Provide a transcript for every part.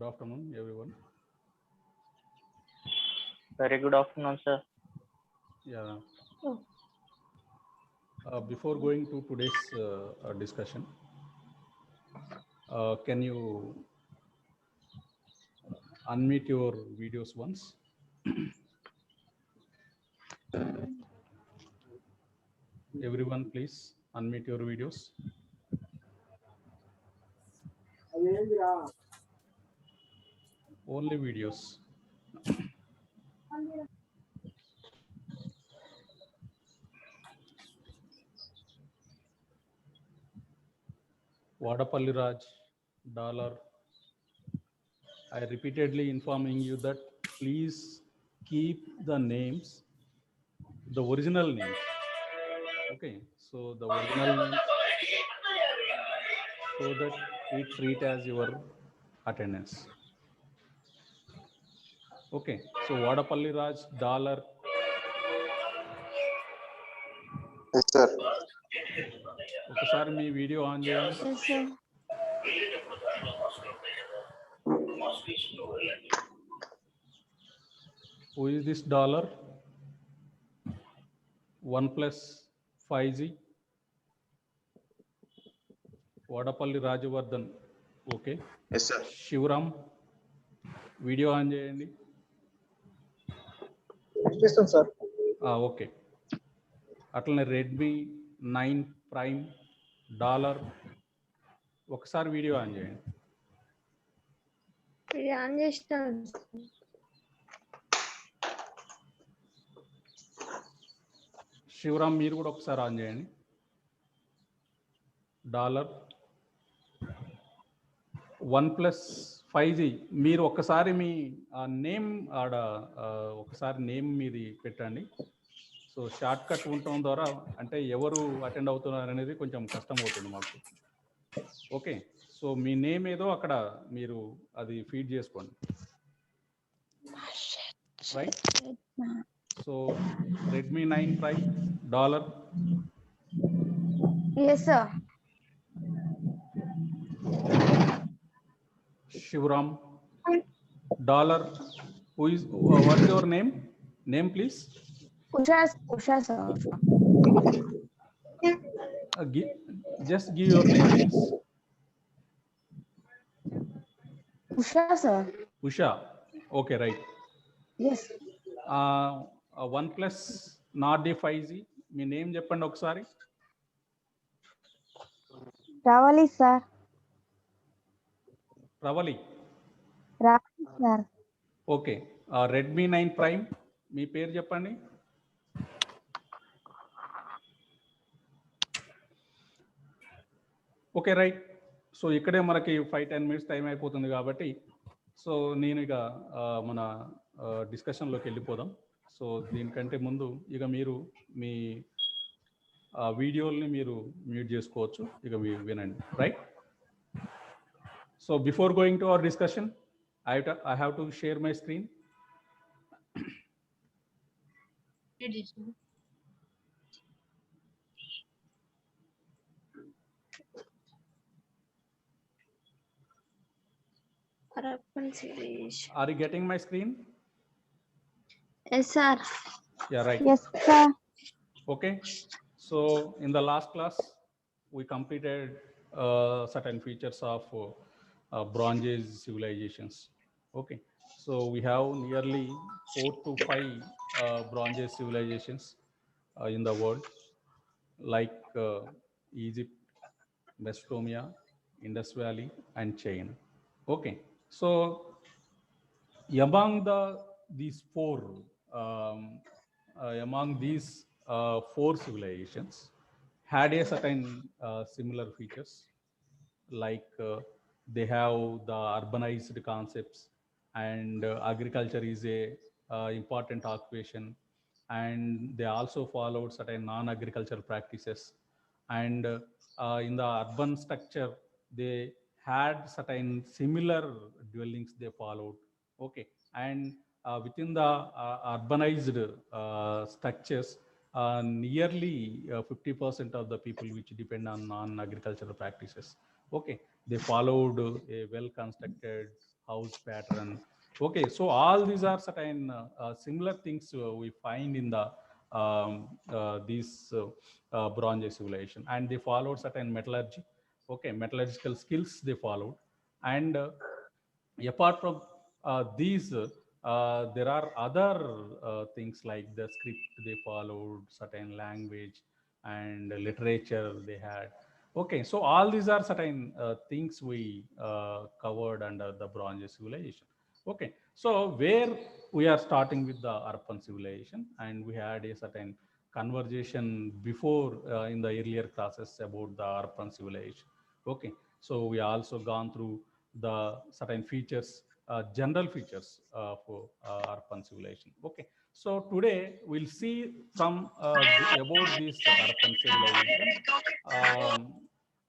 Good afternoon, everyone. Very good afternoon, sir. Yeah. Before going to today's discussion, can you unmute your videos once? Everyone, please unmute your videos. Only videos. Vadapalli Raj, Dollar. I repeatedly informing you that please keep the names, the original names. Okay, so the original names, so that we treat as your attendance. Okay, so Vadapalli Raj, Dollar. Yes, sir. ఒకసారి మీ video on చేయండి. Yes, sir. Who is this Dollar? 1 plus 5G. Vadapalli Rajavardhan. Okay. Yes, sir. Sivaram video on చేయండి. Sir okay. అట్లనే Redmi 9 prime dollar ఒకసారి video on చేయండి. ఇది on చేస్తాను. శివరామ్ మీరు కూడా ఒకసారి ఆన్ చేయండి. Dollar 1 plus 5G. మీరు ఒక్కసారి మీ నేమ్ ఆడ ఒకసారి నేమ్ మీది పెట్టండి. సో షార్ట్ కట్ ఉండటం ద్వారా అంటే ఎవరు అటెండ్ అవుతున్నారు అనేది కొంచెం కష్టం అవుతుంది మాకు. ఓకే, సో మీ నేమ్ ఏదో అక్కడ మీరు అది ఫీడ్ చేసుకోండి. Right. So Redmi 9 prime dollar. Yes sir. Shivram, Dollar. Who is? What's your name? Name, please. Usha sir. Just give your name, please. Usha sir. Usha. Okay, right. Yes. 1 plus not the 5G. Me name చెప్పండి ఒకసారి. రావాలి sir. Ravali. రావాలి sir. Okay. Redmi 9 prime మీ పేరు చెప్పండి. Okay, right. So ఇక్కడే మనకి 5-10 minutes time అయిపోతుంది కాబట్టి సో నేను ఇక మన డిస్కషన్లోకి వెళ్ళిపోదాం. సో దీనికంటే ముందు ఇక మీరు మీ వీడియోల్ని మీరు మ్యూట్ చేసుకోవచ్చు. ఇక మీరు వినండి. Right. So before going to our discussion, I have to share my screen. Are you getting my screen? Yes sir. Yeah, right. Yes sir. Okay. So in the last class, we completed certain features of Bronze Age civilizations. Okay, so we have nearly 4 to 5 Bronze Age civilizations in the world, like Egypt, Mesopotamia, Indus Valley, and China. Okay, so among these four civilizations had a certain similar features, like they have the urbanized concepts, and agriculture is a important occupation, and they also followed certain non-agricultural practices, and in the urban structure they had certain similar dwellings they followed. Okay, and within the urbanized structures, nearly 50% of the people which depend on non-agricultural practices, okay, they followed a well-constructed house pattern. Okay, so all these are certain similar things we find in the these Bronze Age civilization, and they followed certain metallurgy. Okay, metallurgical skills they followed, and apart from these, there are other things like the script they followed, certain language and literature they had. Okay, so all these are certain things we covered under the Bronze Age civilization. Okay, so where we are starting with the Harappan civilization, and we had a certain conversation before in the earlier classes about the Harappan civilization. Okay, so we also gone through the certain features, general features for Harappan civilization. Okay, so today we'll see from about this Harappan civilization, um,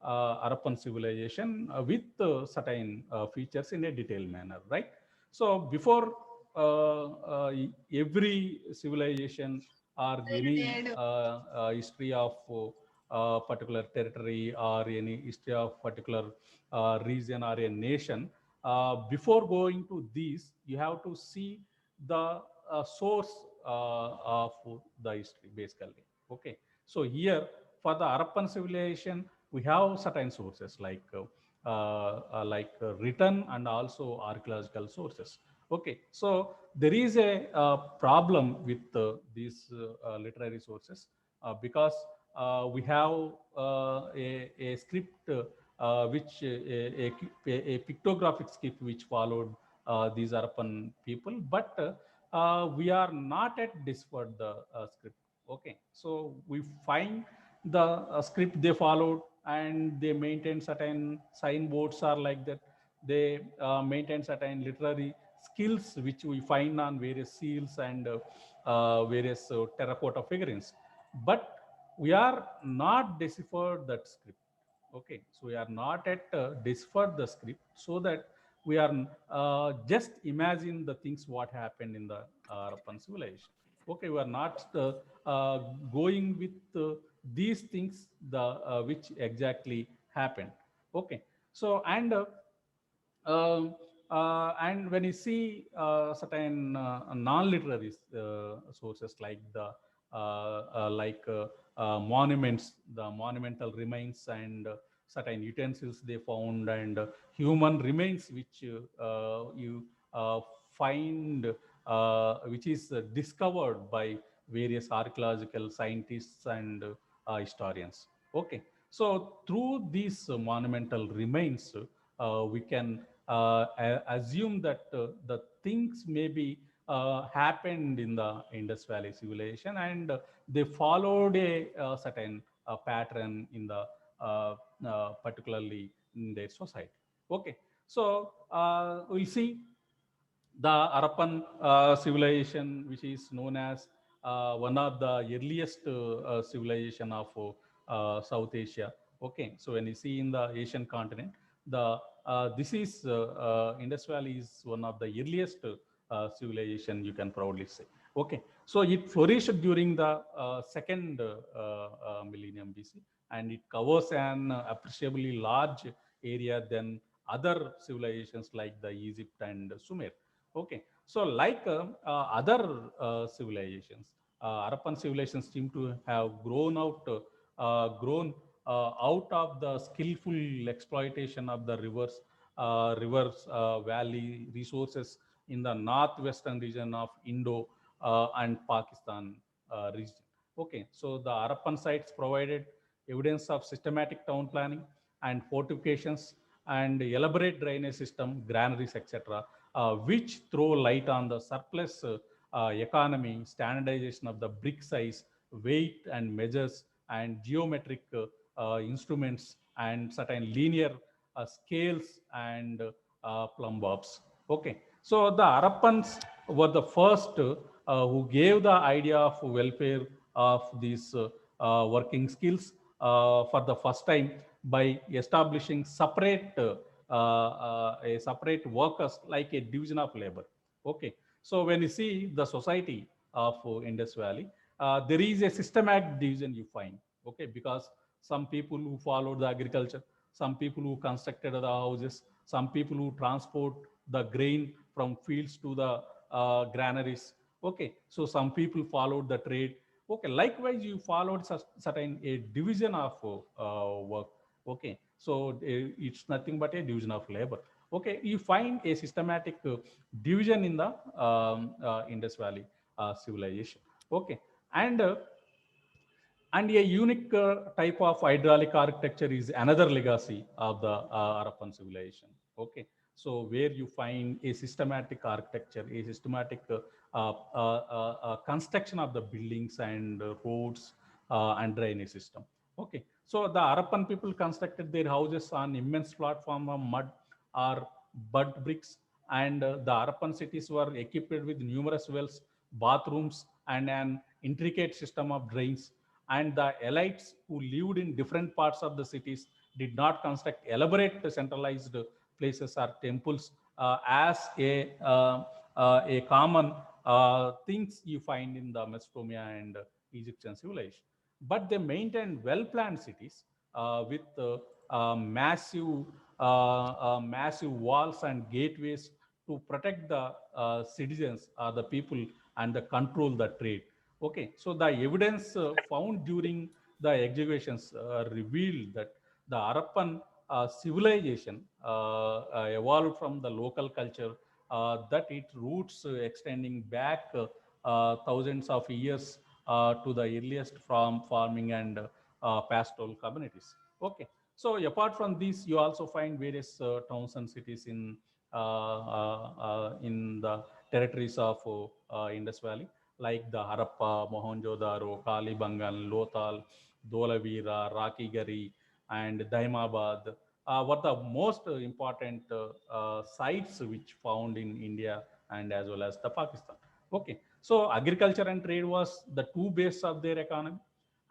Harappan civilization with certain features in a detailed manner, right? So before every civilization or any history of particular territory or any history of particular region or a nation, before going to these, you have to see the source of the history, basically. Okay, so here for the Harappan civilization, we have certain sources like written and also archaeological sources. Okay, so there is a problem with these literary sources because we have a script which a pictographic script which followed these Harappan people, but we are not yet deciphered the script. Okay, so we find the script they followed, and they maintain certain signboards are like that. They maintain certain literary skills which we find on various seals and various terracotta figurines, but we are not deciphered that script. Okay, so we are not at deciphered the script, so that we are just imagine the things what happened in the Harappan civilization. Okay, we are not going with these things the which exactly happened. Okay, so and when you see certain non-literary sources like the monuments, the monumental remains and certain utensils they found, and human remains which you find, which is discovered by various archaeological scientists and historians. Okay, so through these monumental remains, we can assume that the things maybe happened in the Indus Valley civilization, and they followed a certain pattern in the particularly in their society. Okay, so we'll see the Harappan civilization, which is known as one of the earliest civilization of South Asia. Okay, so when you see in the Asian continent, the this is Indus Valley is one of the earliest civilization, you can proudly say. Okay, so it flourished during the second millennium BC, and it covers an appreciably large area than other civilizations like the Egypt and Sumer. Okay, so like other civilizations, Harappan civilizations seem to have grown out of the skillful exploitation of the rivers, valley resources in the northwestern region of Indo and Pakistan region. Okay, so the Harappan sites provided evidence of systematic town planning and fortifications and elaborate drainage system, granaries, etc., which throw light on the surplus economy, standardization of the brick size, weight and measures, and geometric instruments, and certain linear scales and plumb bobs. Okay, so the Harappans were the first who gave the idea of welfare of these working skills for the first time by establishing a separate workers like a division of labor. Okay, so when you see the society of Indus Valley, there is a systematic division you find. Okay, because some people who followed the agriculture, some people who constructed the houses, some people who transport the grain from fields to the granaries. Okay, so some people followed the trade. Okay, likewise, you followed certain a division of work. Okay, so it's nothing but a division of labor. Okay, you find a systematic division in the Indus Valley civilization. Okay, and a unique type of hydraulic architecture is another legacy of the Harappan civilization. Okay, so where you find a systematic architecture, a systematic construction of the buildings and roads and drainage system. Okay, so the Harappan people constructed their houses on immense platform of mud or mud bricks, and the Harappan cities were equipped with numerous wells, bathrooms, and an intricate system of drains. And the elites who lived in different parts of the cities did not construct elaborate centralized places or temples as a common things you find in the Mesopotamia and Egyptian civilization. But they maintained well-planned cities with massive walls and gateways to protect the citizens, the people, and the control the trade. Okay, so the evidence found during the excavations revealed that the Harappan civilization evolved from the local culture, that its roots extending back thousands of years to the earliest from farming and pastoral communities. Okay, so apart from this, you also find various towns and cities in the territories of Indus Valley, like the Harappa, Mohenjo-daro, Kalibangan, Lothal, Dholavira, Rakigari, and Daimabad were the most important sites which found in India and as well as the Pakistan. Okay, so agriculture and trade was the two base of their economy,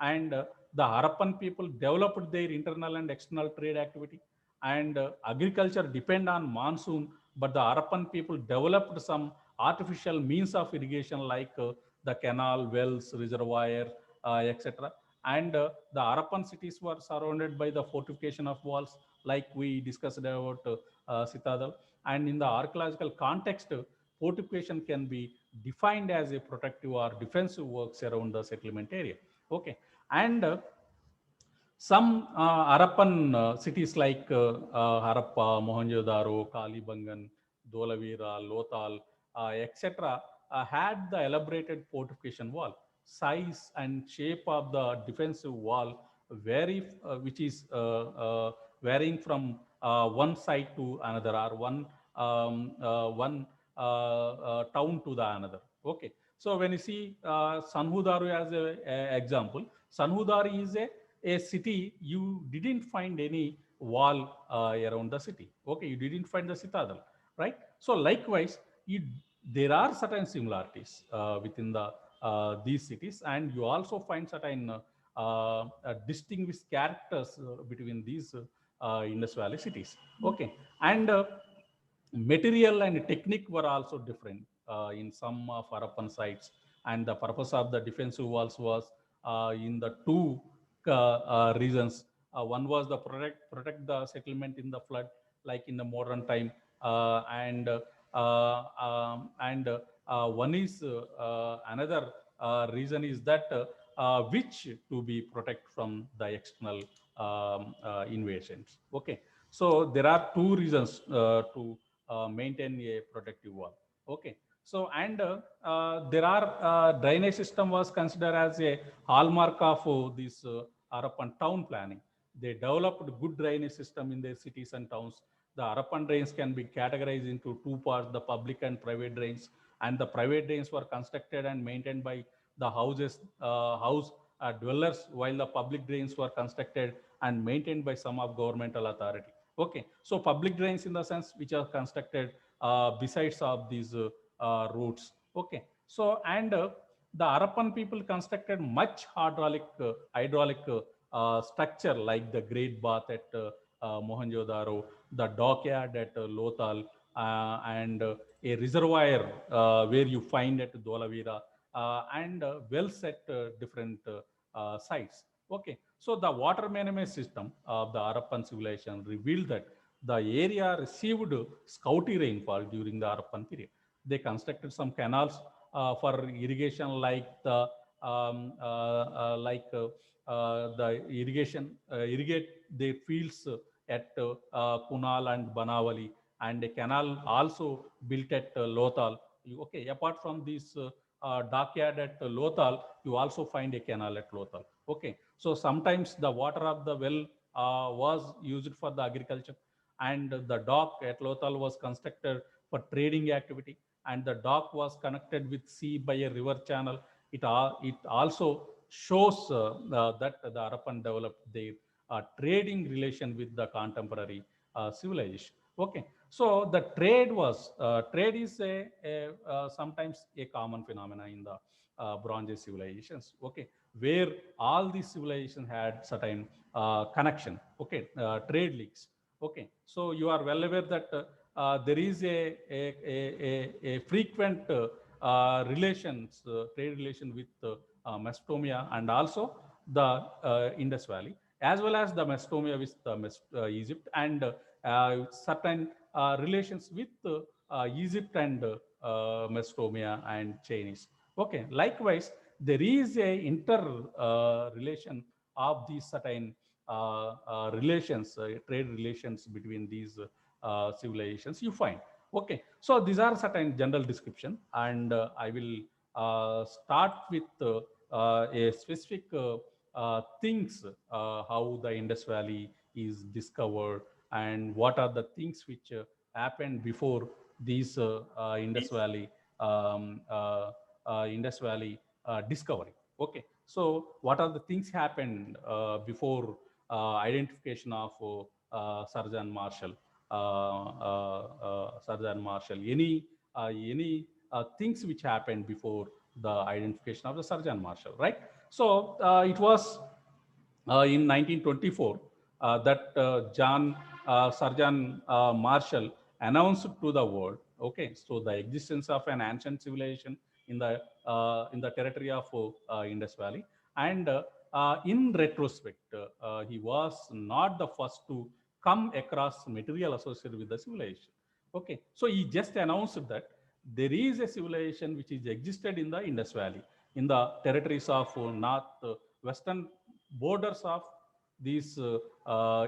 and the Harappan people developed their internal and external trade activity, and agriculture depend on monsoon, but the Harappan people developed some artificial means of irrigation like the canal, wells, reservoir, etc. And the Harappan cities were surrounded by the fortification of walls, like we discussed about Citadel. And in the archaeological context, fortification can be defined as a protective or defensive works around the settlement area. Okay, and some Harappan cities like Harappa, Mohenjo-daro, Kalibangan, Dholavira, Lothal, etc., had the elaborated fortification wall. Size and shape of the defensive wall vary, which is varying from one side to another, or one town to the another. Okay, so when you see Sanhudaru as a example, Sanhudari is a city, you didn't find any wall around the city. Okay, you didn't find the citadel, right? So likewise, there are certain similarities within the these cities, and you also find certain distinguished characters between these Indus Valley cities. Okay, and material and technique were also different in some of Harappan sites, and the purpose of the defensive walls was in the two reasons. One was the protect the settlement in the flood, like in the modern time, and one is another reason is that which to be protect from the external invasions. Okay, so there are two reasons to maintain a protective wall. Okay, so and there are drainage system was considered as a hallmark of this Harappan town planning. They developed good drainage system in their cities and towns. The Harappan drains can be categorized into two parts: the public and private drains. And the private drains were constructed and maintained by the house dwellers, while the public drains were constructed and maintained by some of governmental authority. Okay, so public drains in the sense which are constructed besides of these roads. Okay, so and the Harappan people constructed much hydraulic structure, like the Great Bath at Mohenjo-daro, the dockyard at Lothal, and a reservoir where you find at Dholavira, and wells at different sites. Okay, so the water management system of the Harappan civilization revealed that the area received scouty rainfall during the Harappan period. They constructed some canals for irrigation, like the irrigate their fields at Kunal and Banavali, and a canal also built at Lothal. Okay, apart from this dockyard at Lothal, you also find a canal at Lothal. Okay, so sometimes the water of the well was used for the agriculture, and the dock at Lothal was constructed for trading activity, and the dock was connected with sea by a river channel. It also shows that the Harappan developed their trading relation with the contemporary civilization. Okay, so the trade is sometimes a common phenomena in the Bronze Age civilizations. Okay, where all these civilizations had certain connection. Okay, trade links. Okay, so you are well aware that there is a frequent relations, trade relation with Mesopotamia and also the Indus Valley, as well as the Mesopotamia with Egypt, and certain relations with Egypt and Mesopotamia and Chinese. Okay, likewise, there is a inter relation of these certain relations, trade relations between these civilizations you find. Okay, so these are certain general description, and I will start with a specific things, how the Indus Valley is discovered, and what are the things which happened before these Indus Valley discovery. Okay, so what are the things happened before identification of Sir John Marshall? Sir John Marshall, any things which happened before the identification of the Sir John Marshall, right? So it was in 1924 that Sir John Marshall announced to the world, okay, so the existence of an ancient civilization in the territory of Indus Valley, and in retrospect, he was not the first to come across material associated with the civilization. Okay, so he just announced that there is a civilization which is existed in the Indus Valley, in the territories of north western borders of these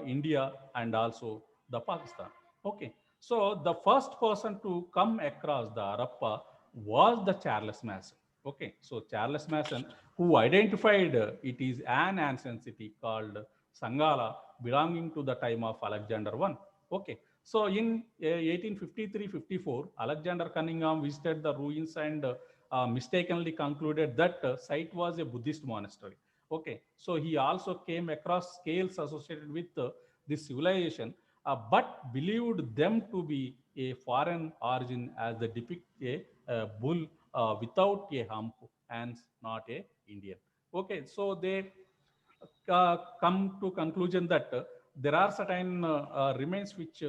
India and also the Pakistan. Okay, so the first person to come across the Harappa was the Charles Mason. Okay, so Charles Mason, who identified it is an ancient city called Sangala, belonging to the time of Alexander I. Okay, so in 1853-54, Alexander Cunningham visited the ruins and mistakenly concluded that site was a Buddhist monastery. Okay, so he also came across scales associated with this civilization, but believed them to be a foreign origin, as they depict a bull without a hump and not a Indian. Okay, so they come to conclusion that there are certain remains which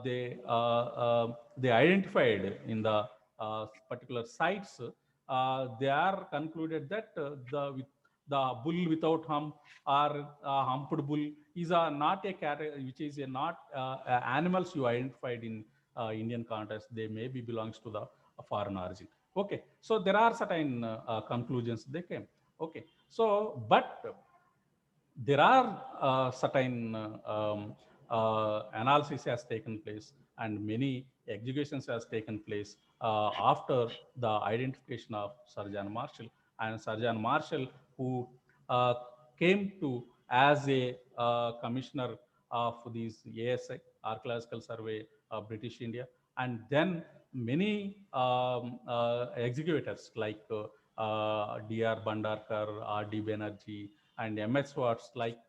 they identified in the particular sites. They are concluded that the bull without hump or humped bull is not a category, which is a not animals you identified in Indian context. They may be belongs to the foreign origin. Okay, so there are certain conclusions they came. Okay, so but there are certain analysis has taken place, and many executions has taken place after the identification of Sir John Marshall. And Sir John Marshall, who uh, came to as a commissioner of these ASI, Archaeological Survey of British India, and then many executors like D.R. Bandarkar, R.D. Banerjee, and M.S. Watts, like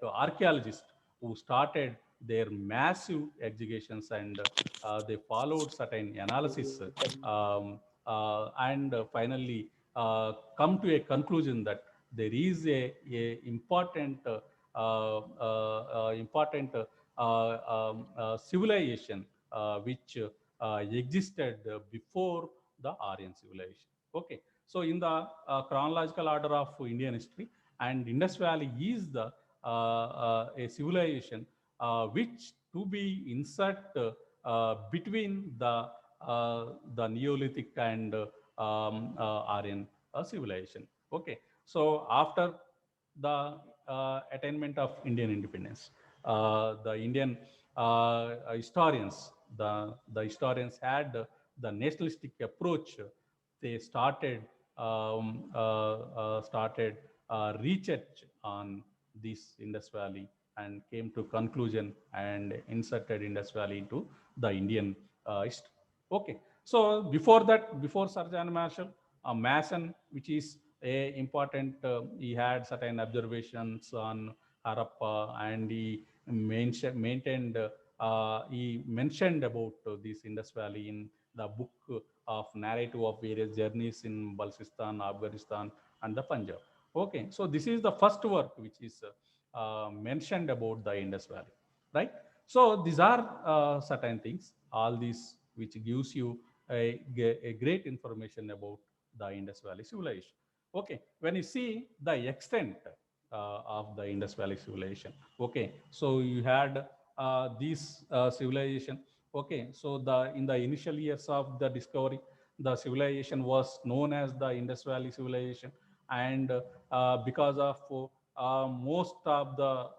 archaeologists who started their massive excavations, and they followed certain analysis, and finally come to a conclusion that there is a important important civilization which existed before the Aryan civilization. Okay, so in the chronological order of Indian history, and Indus Valley is the a civilization which to be insert between the Neolithic and Aryan civilization. Okay, so after the attainment of Indian independence, the Indian the historians had the nationalistic approach. They started research on this Indus Valley and came to conclusion and inserted Indus Valley into the Indian history. Okay, so before that, before Sir John Marshall, Mason, which is a important, he had certain observations on Harappa, and he mentioned about this Indus Valley in the book of narrative of various journeys in Balsistan, Afghanistan, and the Punjab. Okay, so this is the first work which is mentioned about the Indus Valley, right? So these are certain things, all these which gives you a great information about the Indus Valley civilization. Okay, when you see the extent of the Indus Valley civilization, okay, so you had this civilization. Okay, so the in the initial years of the discovery, the civilization was known as the Indus Valley civilization, and because of most of the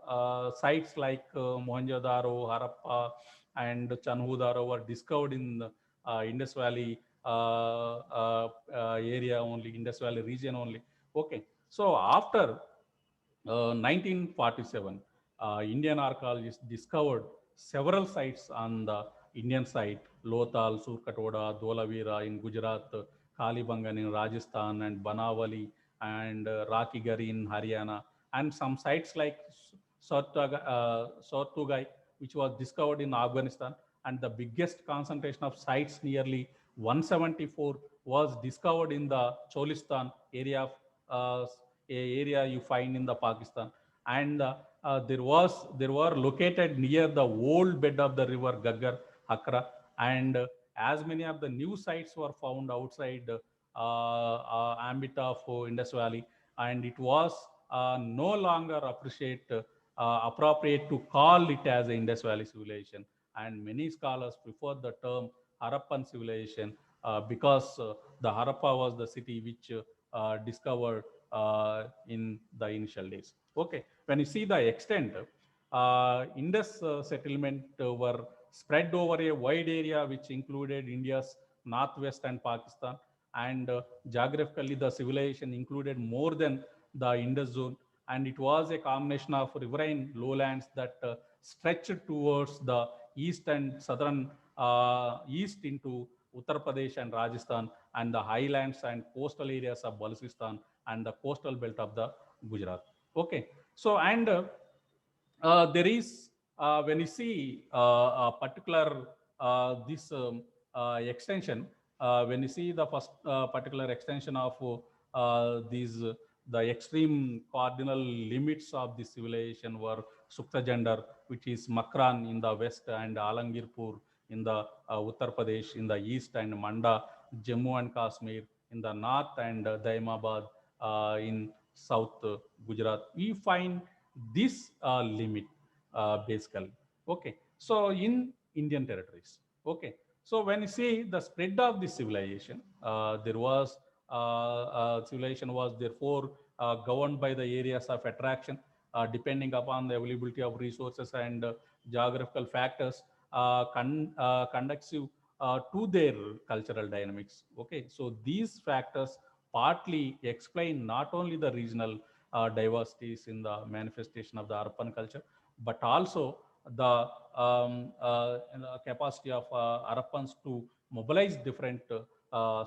sites like Mohenjo-daro, Harappa, and Chanhu-daro were discovered in the Indus Valley area only, Indus Valley region only. Okay, so after 1947, Indian archaeologists discovered several sites on the Indian side: Lothal, Surkatoda, Dholavira in Gujarat, Kalibangan in Rajasthan, and Banawali and Rakigari in Haryana, and some sites like Sortugai, which was discovered in Afghanistan. And the biggest concentration of sites, nearly 174, was discovered in the Cholistan area of area you find in the Pakistan. And there were located near the old bed of the river Gaggar, Hakra, and as many of the new sites were found outside ambit of Indus Valley, and it was no longer appropriate to call it as the Indus Valley civilization, and many scholars prefer the term Harappan civilization because the Harappa was the city which discovered in the initial days. Okay, when you see the extent, Indus settlement were spread over a wide area which included India's northwest and Pakistan, and geographically the civilization included more than the Indus zone, and it was a combination of riverine lowlands that stretched towards the east and southern east into Uttar Pradesh and Rajasthan, and the highlands and coastal areas of Balochistan and the coastal belt of the Gujarat. Okay, so and there is when you see a particular this extension, when you see the first particular extension of these the extreme cardinal limits of the civilization were Suktajandar, which is Makran in the west, and Alangirpur in the Uttar Pradesh in the east, and Manda, Jammu and Kashmir in the north, and Daimabad in south Gujarat. We find this limit basically. Okay, so in Indian territories. Okay, so when you see the spread of the civilization, there was civilization was therefore governed by the areas of attraction, depending upon the availability of resources and geographical factors conducive to their cultural dynamics. Okay, so these factors partly explain not only the regional diversities in the manifestation of the Harappan culture, but also the capacity of Harappans to mobilize different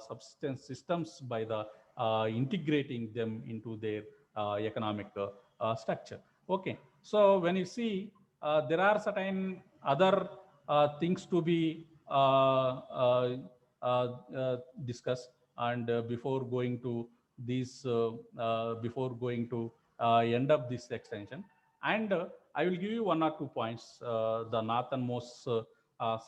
subsistence systems by the integrating them into their economic structure. Okay, so when you see there are certain other things to be discussed, and before going to these before going to end up this extension, and I will give you one or 2 points. The northernmost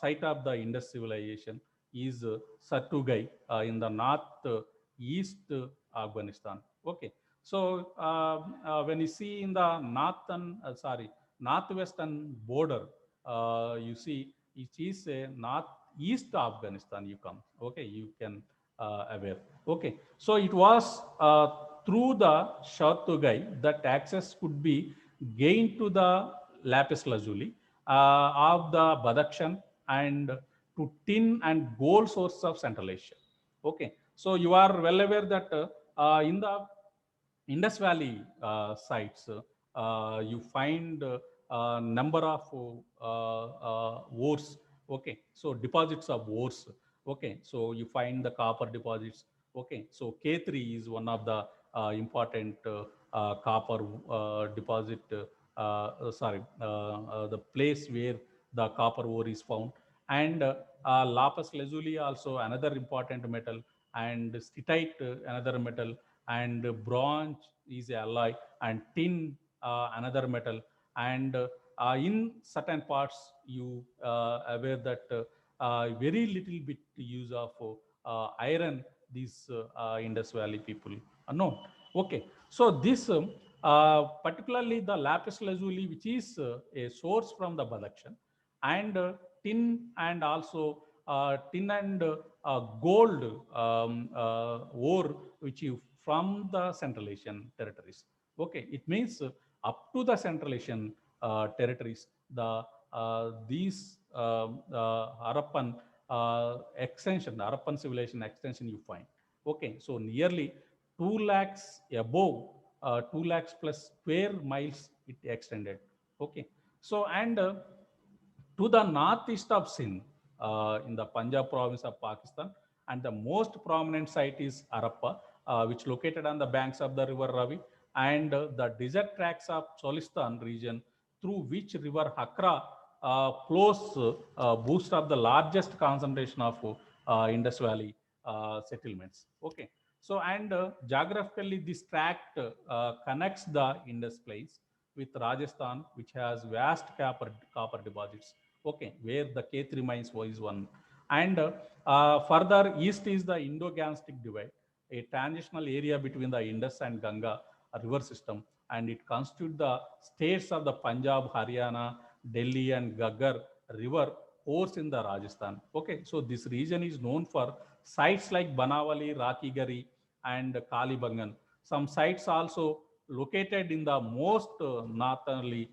site of the Indus civilization is Sattugai in the north east Afghanistan. Okay, so when you see in the northwestern border, you see, it is a northeast Afghanistan. You come, okay, you can aware. Okay, so it was through the Shatugai that access could be gained to the lapis lazuli of the Badakhshan and to tin and gold sources of Central Asia. Okay, so you are well aware that in the Indus Valley sites, you find number of ores. Okay, so deposits of ores. Okay, so you find the copper deposits. Okay, so K3 is one of the important copper deposit. The place where the copper ore is found, and lapis lazuli also another important metal, and stitite another metal, and bronze is a alloy, and tin another metal, and in certain parts you aware that very little bit use of iron these Indus Valley people are known. Okay, so this particularly the lapis lazuli, which is a source from the Badakhshan, and tin, and also tin and gold ore, which you from the Central Asian territories. Okay, it means up to the Central Asian territories, these Harappan Harappan civilization extension you find. Okay, so nearly 2 lakhs above 2 lakhs plus square miles it extended. Okay, so and to the northeast of Sindh, in the Punjab province of Pakistan, and the most prominent site is Harappa, which located on the banks of the river Ravi, and the desert tracts of Cholistan region, through which river Hakra flows, boost of the largest concentration of Indus Valley settlements. Okay, so and geographically this tract connects the Indus Plains with Rajasthan, which has vast copper deposits. Okay, where the K3 mines is one, and further east is the Indo-Gangetic divide, a transitional area between the Indus and Ganga river system, and it constitutes the states of the Punjab, Haryana, Delhi, and Gaggar river course in the Rajasthan. Okay, so this region is known for sites like Banawali, Rakigari, and Kalibangan. Some sites also located in the most northerly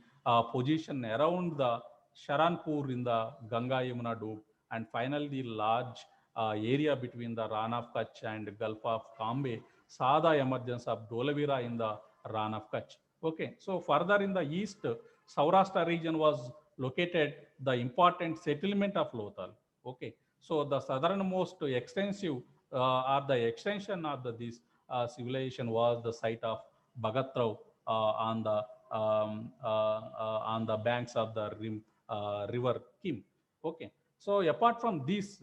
position around the Sharanpur in the Ganga Yamuna Doab, and finally the large area between the Ran of Kutch and Gulf of Kambe saw the emergence of Dholavira in the Ran of Kutch. Okay, so further in the east, Saurashtra region was located the important settlement of Lothal. Okay, so the southernmost extensive or the extension of this civilization was the site of Bagatrao on the banks of the river Kim. Okay, so apart from this,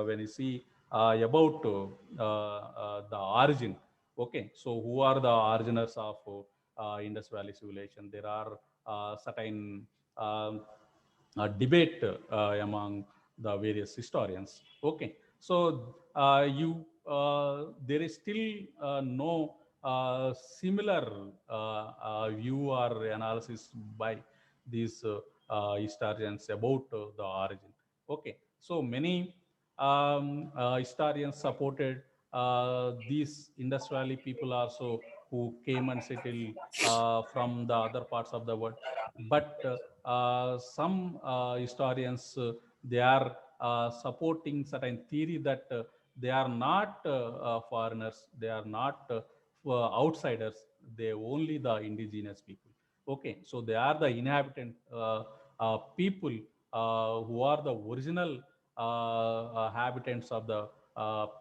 when you see about the origin, okay, so who are the originers of Indus Valley civilization? There are certain debate among the various historians. Okay, so there is still no similar view or analysis by these historians about the origin. Okay, so many historians supported these Indus Valley people also, who came and settled from the other parts of the world, but some historians they are supporting certain theory that they are not foreigners, they are not outsiders, they only the indigenous people. Okay, so they are the inhabitant people who are the original habitants of the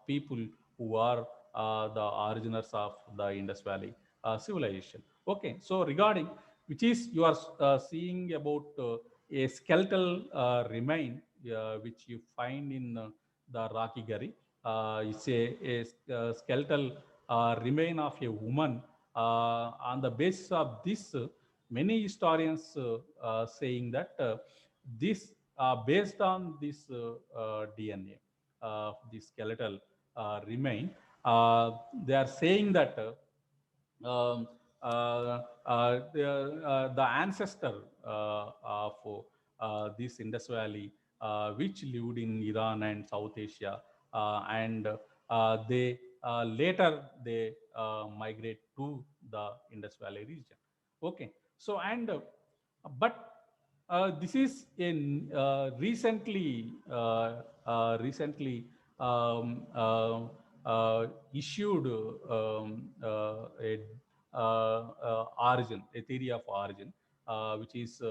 people who are the originals of the Indus Valley civilization. Okay, so regarding which is you are seeing about a skeletal remain which you find in the Rocky Gari. It's a skeletal remain of a woman. On the basis of this, many historians saying that this based on this DNA, the skeletal remain, they are saying that um, the ancestor of this Indus Valley, which lived in Iran and South Asia, and they later they migrate to the Indus Valley region. Okay, so and but this is in recently issued a origin, a theory of origin, which is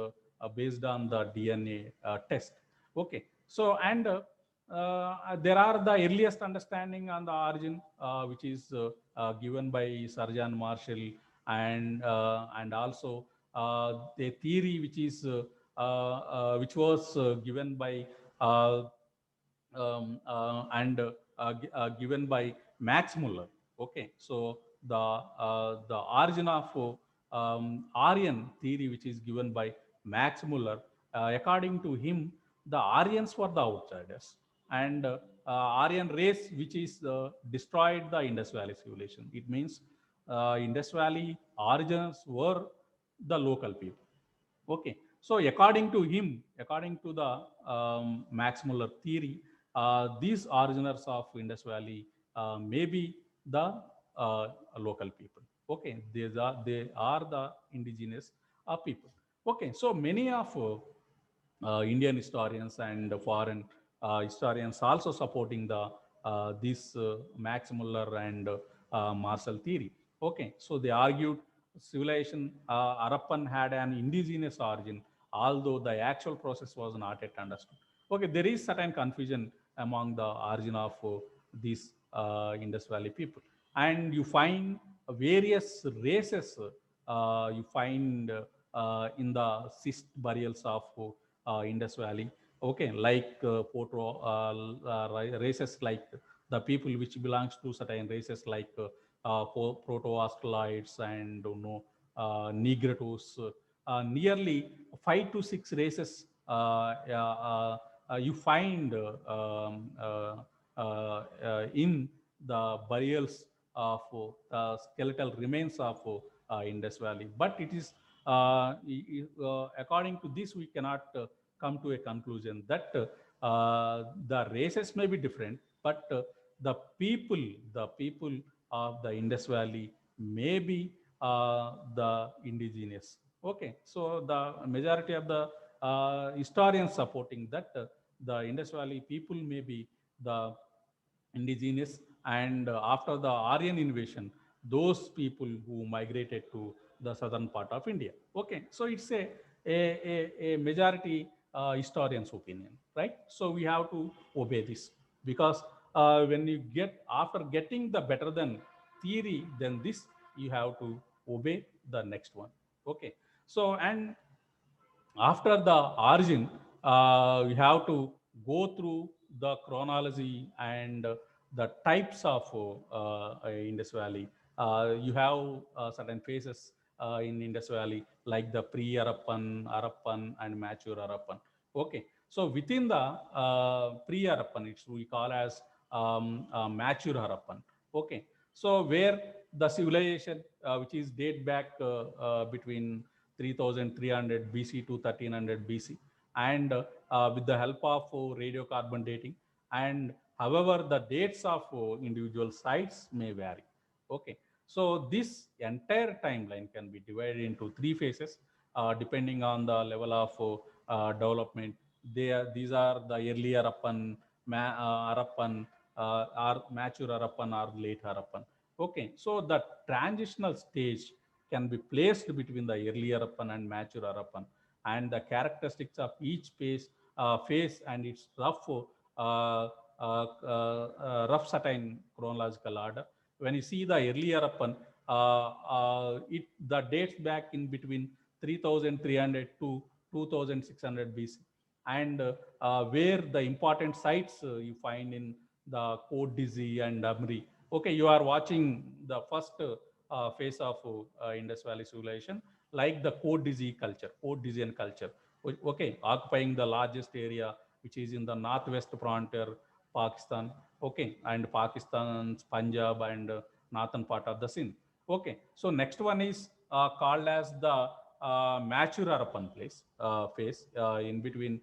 based on the DNA test. Okay, so and there are the earliest understanding on the origin, which is given by Sir John Marshall, and also the theory which was given by uh, given by Max Muller. Okay, so the origin of Aryan theory, which is given by Max Muller, according to him, the Aryans were the outsiders, and Aryan race, which is destroyed the Indus Valley civilization. It means Indus Valley origins were the local people. Okay, so according to him, according to the Max Muller theory, these originators of Indus Valley may be the local people. Okay, they are the indigenous people. Okay, so many of Indian historians and foreign historians also supporting the this Max Muller and Marshall theory. Okay, so they argued civilization Harappan had an indigenous origin, although the actual process was not yet understood. Okay, there is certain confusion among the origin of these Indus Valley people, and you find various races. You find in the cyst burials of Indus Valley. Okay, like races like the people which belongs to certain races like proto-Australites and Negroes. Nearly 5 to 6 races you find in the burials of skeletal remains of Indus Valley. But it is according to this, we cannot come to a conclusion that the races may be different, but the people of the Indus Valley may be the indigenous. Okay, so the majority of the historians supporting that the Indus Valley people may be the indigenous, and after the Aryan invasion, those people who migrated to the southern part of India. Okay, so it's a majority historian's opinion, right? So we have to obey this, because when you get, after getting the better than theory, then this you have to obey the next one. Okay, so and after the origin, we have to go through the chronology and the types of Indus Valley. You have certain phases in Indus Valley, like the pre-Harappan, Harappan, and mature Harappan. Okay, so within the pre-Harappan, it's we call as mature Harappan. Okay, so where the civilization, which is date back between 3300 BC to 1300 BC, and with the help of radiocarbon dating. And however, the dates of individual sites may vary. Okay, so this entire timeline can be divided into 3 phases depending on the level of development. These are the early Harappan, Harappan, or mature Harappan, or late Harappan. Okay, so the transitional stage can be placed between the early Harappan and mature Harappan, and the characteristics of each phase and its rough certain chronological order. When you see the early Harappan, the dates back in between 3300 to 2600 BC, and where the important sites you find in the Côte d'Ivoire and Amri. Okay, you are watching the first phase of Indus Valley civilization, like the Côte d'Ivoire culture, Côte d'Ivoire culture. Okay, occupying the largest area, which is in the northwest frontier, Pakistan. Okay, and Pakistan's Punjab and northern part of the Sindh. Okay, so next one is called as the mature Harappan phase in between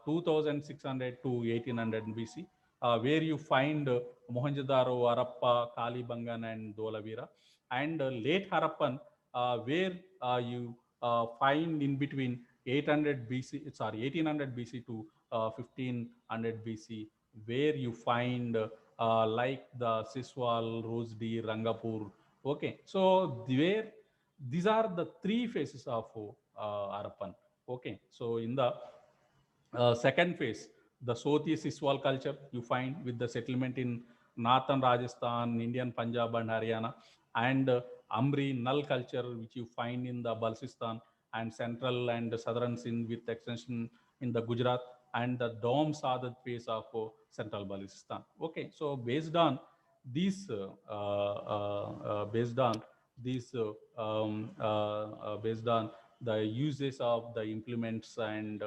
2600 to 1800 BC, where you find Mohenjo-daro, Harappa, Kalibangan, and Dholavira, and late Harappan, where you find in between 800 BC, sorry, 1800 BC to 1500 BC, where you find like the Siswal, Rosdi, Rangapur. Okay, so these are the three phases of Harappan. Okay, so in the second phase, the Soti Siswal culture you find with the settlement in northern Rajasthan, Indian Punjab and Haryana, and Amri Nal culture which you find in the Balsistan and central and southern Sindh with extension in the Gujarat, and the Dom Sadat phase of central Balsistan. Okay, so based on these based on the uses of the implements and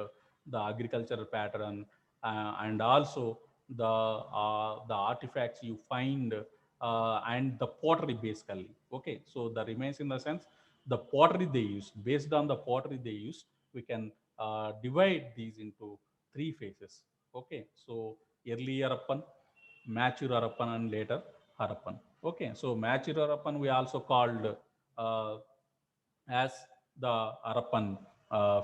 the agricultural pattern, and also the artifacts you find, and the pottery basically. Okay, so the remains in the sense the pottery they use. Based on the pottery they use, we can divide these into three phases. Okay, so early Harappan, mature Harappan, and later Harappan. Okay, so mature Harappan we also called uh, as the Harappan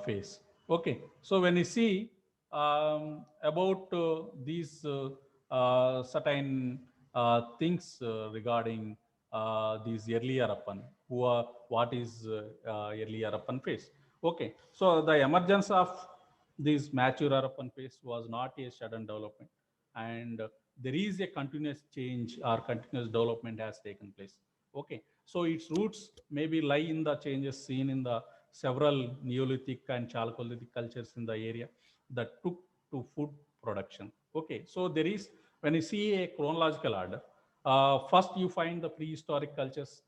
phase. Okay, so when you see about these certain things regarding these early Harappan, what is early Harappan phase? Okay, so the emergence of this mature Harappan phase was not a sudden development, and there is a continuous change or continuous development has taken place. Okay, so its roots maybe lie in the changes seen in the several Neolithic and Chalcolithic cultures in the area that took to food production. Okay, so there is, when you see a chronological order, first you find the prehistoric cultures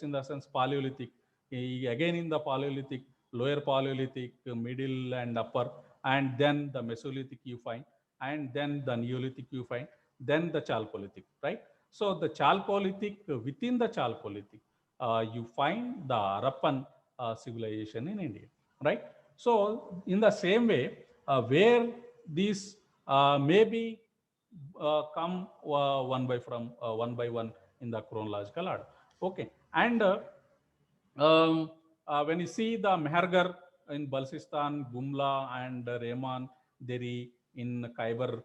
in the sense Paleolithic, again in the Paleolithic, lower Paleolithic, middle and upper, and then the Mesolithic you find, and then the Neolithic you find, then the Chalcolithic, right? So the Chalcolithic, within the Chalcolithic, you find the Harappan civilization in India, right? So in the same way, where these maybe come one by one in the chronological order. Okay, and when you see the Mehergar in Balsistan, Gumla and Rehman Deri in Khyber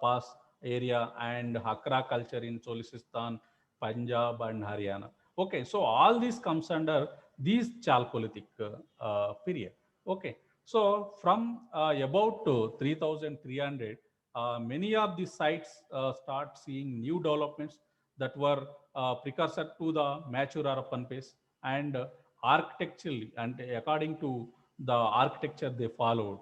Pass area, and Hakra culture in Cholisistan, Punjab and Haryana. Okay, so all this comes under these Chalcolithic period. Okay, so from about 3300, many of these sites start seeing new developments that were precursor to the mature Harappan phase, and architecturally and according to the architecture they followed,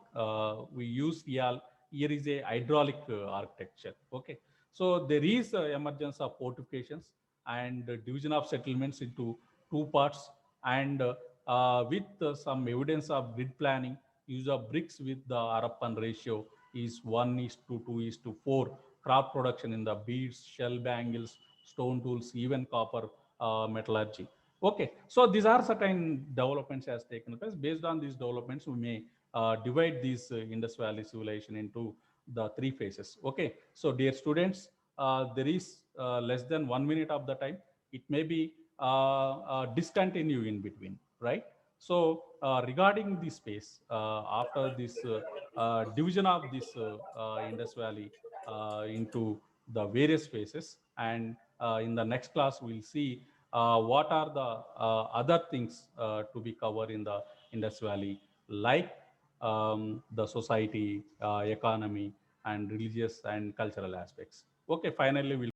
we use here is a hydraulic architecture. Okay, so there is emergence of fortifications and division of settlements into two parts, and with some evidence of grid planning, use of bricks with the Harappan ratio is 1:2:4. Crop production in the beads, shell bangles, stone tools, even copper metallurgy. Okay, so these are certain developments has taken place. Based on these developments, we may divide this Indus Valley civilization into the three phases. Okay, so dear students, there is less than 1 minute of the time. It may be discontinue in between, right? So regarding this space, after this division of this Indus Valley into the various phases, and in the next class we'll see what are the other things to be covered in the Indus Valley, like the society, economy, and religious and cultural aspects. Okay, finally we'll